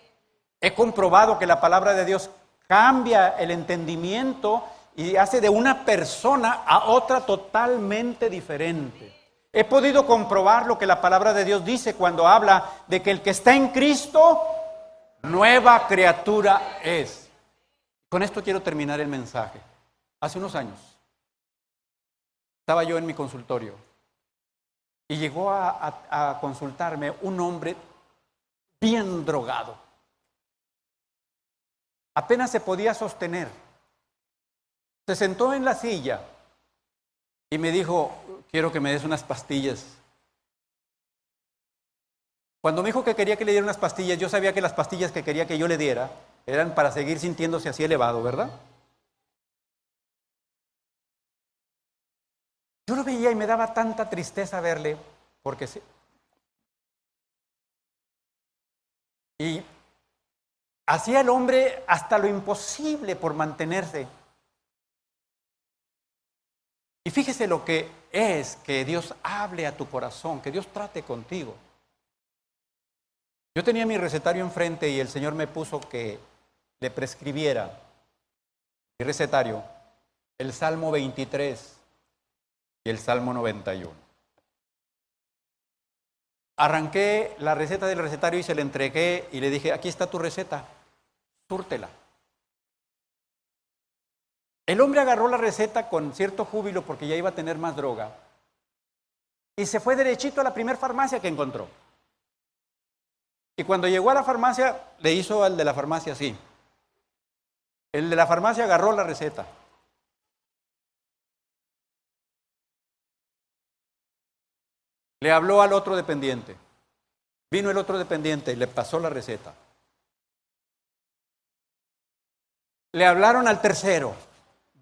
He comprobado que la palabra de Dios cambia el entendimiento y hace de una persona a otra totalmente diferente. He podido comprobar lo que la palabra de Dios dice cuando habla de que el que está en Cristo, nueva criatura es. Con esto quiero terminar el mensaje. Hace unos años estaba yo en mi consultorio y llegó a consultarme un hombre bien drogado. Apenas se podía sostener. Se sentó en la silla y me dijo, quiero que me des unas pastillas. Cuando me dijo que quería que le diera unas pastillas, yo sabía que las pastillas que quería que yo le diera eran para seguir sintiéndose así elevado, ¿verdad? Yo lo veía y me daba tanta tristeza verle, porque sí. Y hacía el hombre hasta lo imposible por mantenerse. Y fíjese lo que es que Dios hable a tu corazón, que Dios trate contigo. Yo tenía mi recetario enfrente y el Señor me puso que le prescribiera mi recetario, el Salmo 23 y el Salmo 91. Arranqué la receta del recetario y se la entregué y le dije, aquí está tu receta, súrtela. El hombre agarró la receta con cierto júbilo porque ya iba a tener más droga y se fue derechito a la primera farmacia que encontró. Y cuando llegó a la farmacia, le hizo al de la farmacia así. El de la farmacia agarró la receta. Le habló al otro dependiente. Vino el otro dependiente y le pasó la receta. Le hablaron al tercero.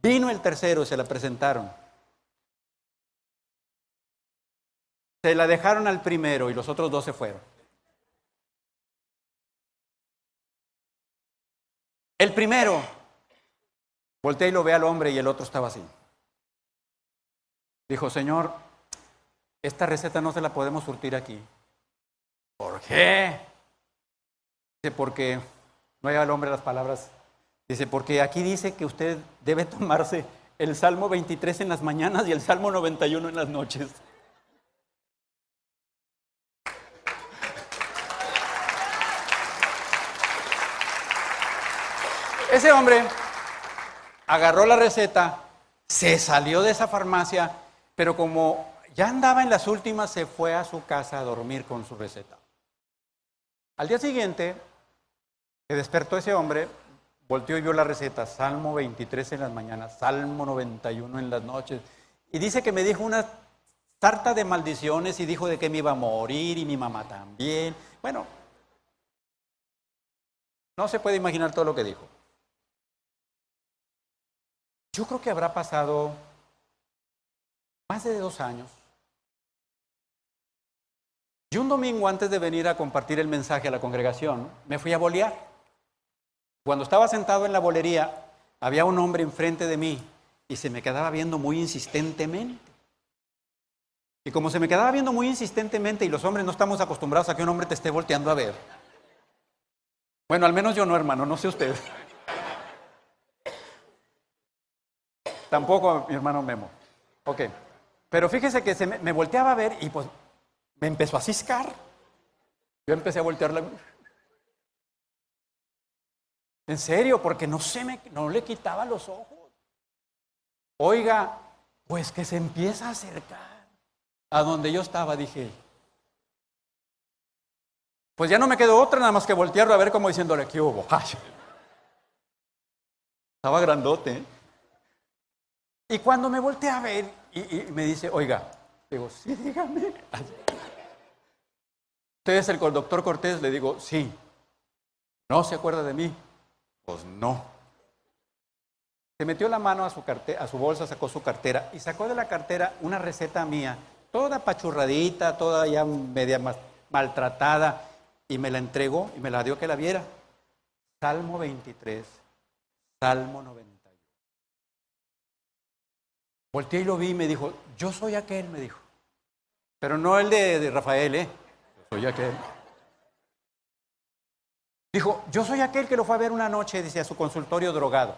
Vino el tercero y se la presentaron. Se la dejaron al primero y los otros dos se fueron. El primero voltea y lo ve al hombre y el otro estaba así. Dijo, Señor, esta receta no se la podemos surtir aquí. ¿Por qué? Dice, porque no hay al hombre las palabras. Dice, porque aquí dice que usted debe tomarse el Salmo 23 en las mañanas y el Salmo 91 en las noches. Ese hombre agarró la receta, se salió de esa farmacia, pero como ya andaba en las últimas, se fue a su casa a dormir con su receta. Al día siguiente, se despertó ese hombre, volteó y vio la receta, Salmo 23 en las mañanas, Salmo 91 en las noches. Y dice que me dijo una sarta de maldiciones y dijo de que me iba a morir y mi mamá también. Bueno, no se puede imaginar todo lo que dijo. Yo creo que habrá pasado más de 2 años. Y un domingo antes de venir a compartir el mensaje a la congregación, me fui a bolear. Cuando estaba sentado en la bolería, había un hombre enfrente de mí y se me quedaba viendo muy insistentemente. Y como se me quedaba viendo muy insistentemente, y los hombres no estamos acostumbrados a que un hombre te esté volteando a ver. Bueno, al menos yo no, hermano, no sé usted. Tampoco mi hermano Memo. Ok. Pero fíjese que me volteaba a ver y pues me empezó a ciscar. Yo empecé a voltearla. En serio, porque no le quitaba los ojos. Oiga, pues que se empieza a acercar a donde yo estaba, dije. Pues ya no me quedó otra nada más que voltearlo a ver como diciéndole, ¿qué hubo? Ay. Estaba grandote, ¿eh? Y cuando me volteé a ver y me dice, oiga, digo, sí, dígame. ¿Usted es el doctor Cortés? Le digo, sí. ¿No se acuerda de mí? Pues no. Se metió la mano a su bolsa, sacó su cartera y sacó de la cartera una receta mía, toda pachurradita, toda ya media maltratada, y me la entregó y me la dio que la viera. Salmo 23, Salmo 91. Volteé y lo vi y me dijo, yo soy aquel, me dijo. Pero no el de Rafael, yo soy aquel. Dijo, yo soy aquel que lo fue a ver una noche, dice, a su consultorio drogado.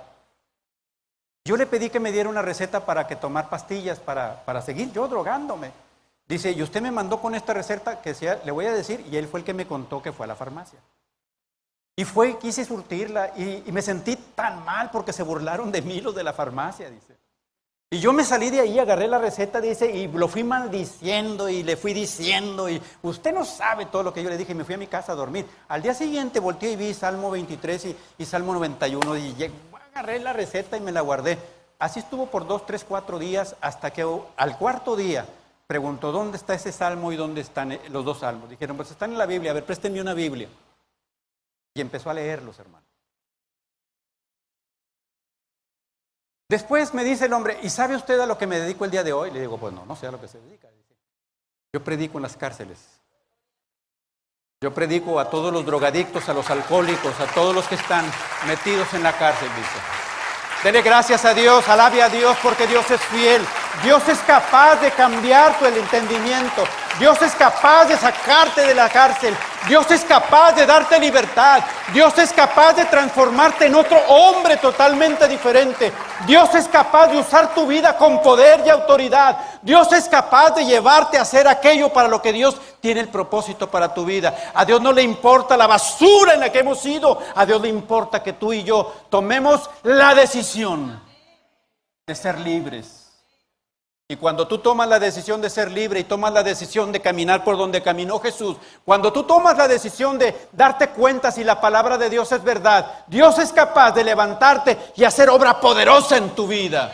Yo le pedí que me diera una receta para que tomar pastillas para seguir yo drogándome. Dice, y usted me mandó con esta receta que le voy a decir, y él fue el que me contó que fue a la farmacia. Y quise surtirla y me sentí tan mal porque se burlaron de mí los de la farmacia, dice. Y yo me salí de ahí, agarré la receta, dice, y lo fui maldiciendo y le fui diciendo, y usted no sabe todo lo que yo le dije, y me fui a mi casa a dormir. Al día siguiente volteé y vi Salmo 23 y Salmo 91, y agarré la receta y me la guardé. Así estuvo por 2, 3, 4 días, hasta que al cuarto día preguntó, ¿dónde está ese salmo y dónde están los dos salmos? Dijeron, pues están en la Biblia, a ver, préstenme una Biblia. Y empezó a leerlos, hermano. Después me dice el hombre, ¿y sabe usted a lo que me dedico el día de hoy? Le digo, pues no sé a lo que se dedica. Yo predico en las cárceles. Yo predico a todos los drogadictos, a los alcohólicos, a todos los que están metidos en la cárcel, dice. Dele gracias a Dios, alabe a Dios porque Dios es fiel. Dios es capaz de cambiar tu entendimiento. Dios es capaz de sacarte de la cárcel. Dios es capaz de darte libertad. Dios es capaz de transformarte en otro hombre totalmente diferente. Dios es capaz de usar tu vida con poder y autoridad. Dios es capaz de llevarte a hacer aquello para lo que Dios tiene el propósito para tu vida. A Dios no le importa la basura en la que hemos ido. A Dios le importa que tú y yo tomemos la decisión de ser libres. Y cuando tú tomas la decisión de ser libre y tomas la decisión de caminar por donde caminó Jesús, cuando tú tomas la decisión de darte cuenta si la palabra de Dios es verdad, Dios es capaz de levantarte y hacer obra poderosa en tu vida.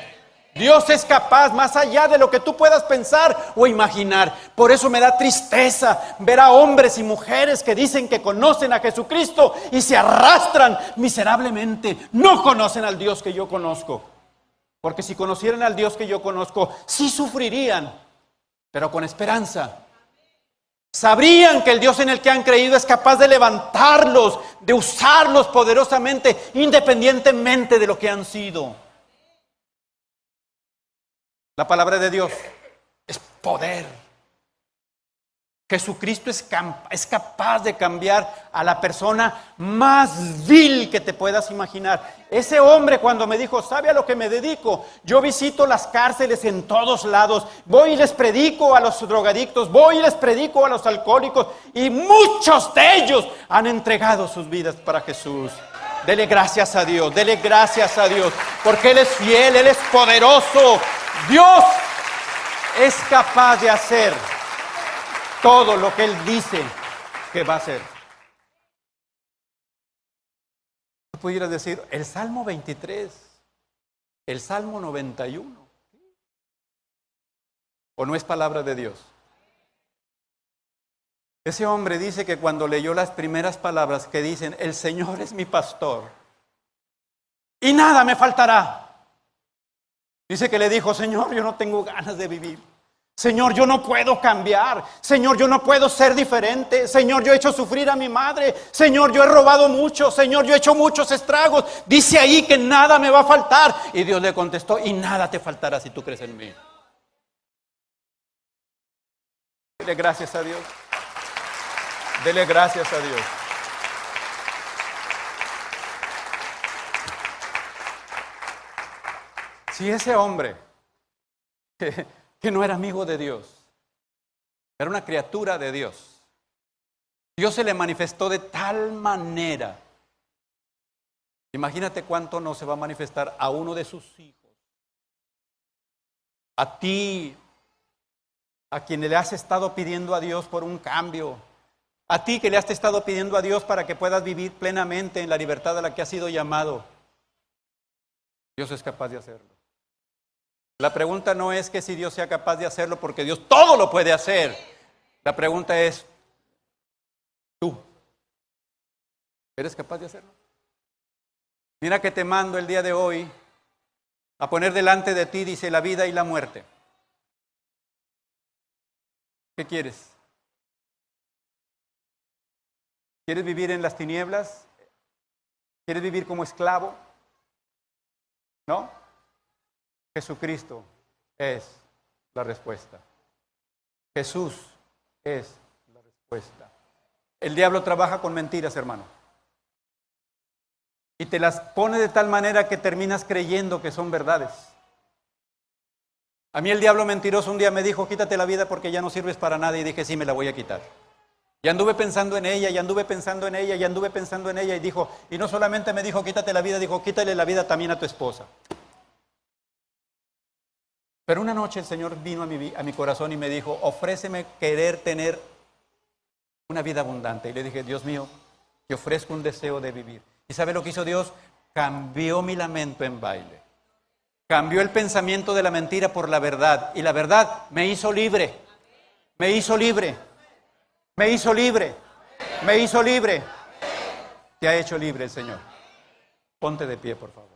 Dios es capaz, más allá de lo que tú puedas pensar o imaginar. Por eso me da tristeza ver a hombres y mujeres que dicen que conocen a Jesucristo y se arrastran miserablemente. No conocen al Dios que yo conozco. Porque si conocieran al Dios que yo conozco, sí sufrirían, pero con esperanza. Sabrían que el Dios en el que han creído es capaz de levantarlos, de usarlos poderosamente, independientemente de lo que han sido. La palabra de Dios es poder. Jesucristo es capaz de cambiar a la persona más vil que te puedas imaginar. Ese hombre cuando me dijo, ¿sabe a lo que me dedico? Yo visito las cárceles en todos lados. Voy y les predico a los drogadictos. Voy y les predico a los alcohólicos. Y muchos de ellos han entregado sus vidas para Jesús. Dele gracias a Dios. Dele gracias a Dios. Porque Él es fiel. Él es poderoso. Dios es capaz de hacer todo lo que Él dice que va a hacer. Tú pudieras decir, el Salmo 23, el Salmo 91. ¿O no es palabra de Dios? Ese hombre dice que cuando leyó las primeras palabras que dicen, el Señor es mi pastor y nada me faltará. Dice que le dijo, Señor, yo no tengo ganas de vivir. Señor, yo no puedo cambiar. Señor, yo no puedo ser diferente. Señor, yo he hecho sufrir a mi madre. Señor, yo he robado mucho. Señor, yo he hecho muchos estragos. Dice ahí que nada me va a faltar. Y Dios le contestó, y nada te faltará si tú crees en mí. Dele gracias a Dios. Dele gracias a Dios. Si ese hombre, que no era amigo de Dios, era una criatura de Dios, Dios se le manifestó de tal manera, imagínate cuánto no se va a manifestar a uno de sus hijos, a ti, a quien le has estado pidiendo a Dios por un cambio, a ti que le has estado pidiendo a Dios para que puedas vivir plenamente en la libertad a la que has sido llamado. Dios es capaz de hacerlo. La pregunta no es que si Dios sea capaz de hacerlo, porque Dios todo lo puede hacer. La pregunta es, ¿tú eres capaz de hacerlo? Mira que te mando el día de hoy a poner delante de ti, dice, la vida y la muerte. ¿Qué quieres? ¿Quieres vivir en las tinieblas? ¿Quieres vivir como esclavo? ¿No? Jesucristo es la respuesta. Jesús es la respuesta. El diablo trabaja con mentiras, hermano. Y te las pone de tal manera que terminas creyendo que son verdades. A mí el diablo mentiroso un día me dijo, quítate la vida porque ya no sirves para nada. Y dije, sí, me la voy a quitar. Y anduve pensando en ella, y anduve pensando en ella, y anduve pensando en ella. Y dijo, y no solamente me dijo, quítate la vida, dijo, quítale la vida también a tu esposa. Pero una noche el Señor vino a mi corazón y me dijo, ofréceme querer tener una vida abundante. Y le dije, Dios mío, te ofrezco un deseo de vivir. ¿Y sabe lo que hizo Dios? Cambió mi lamento en baile. Cambió el pensamiento de la mentira por la verdad. Y la verdad me hizo libre. Me hizo libre. Me hizo libre. Me hizo libre. Te ha hecho libre el Señor. Ponte de pie, por favor.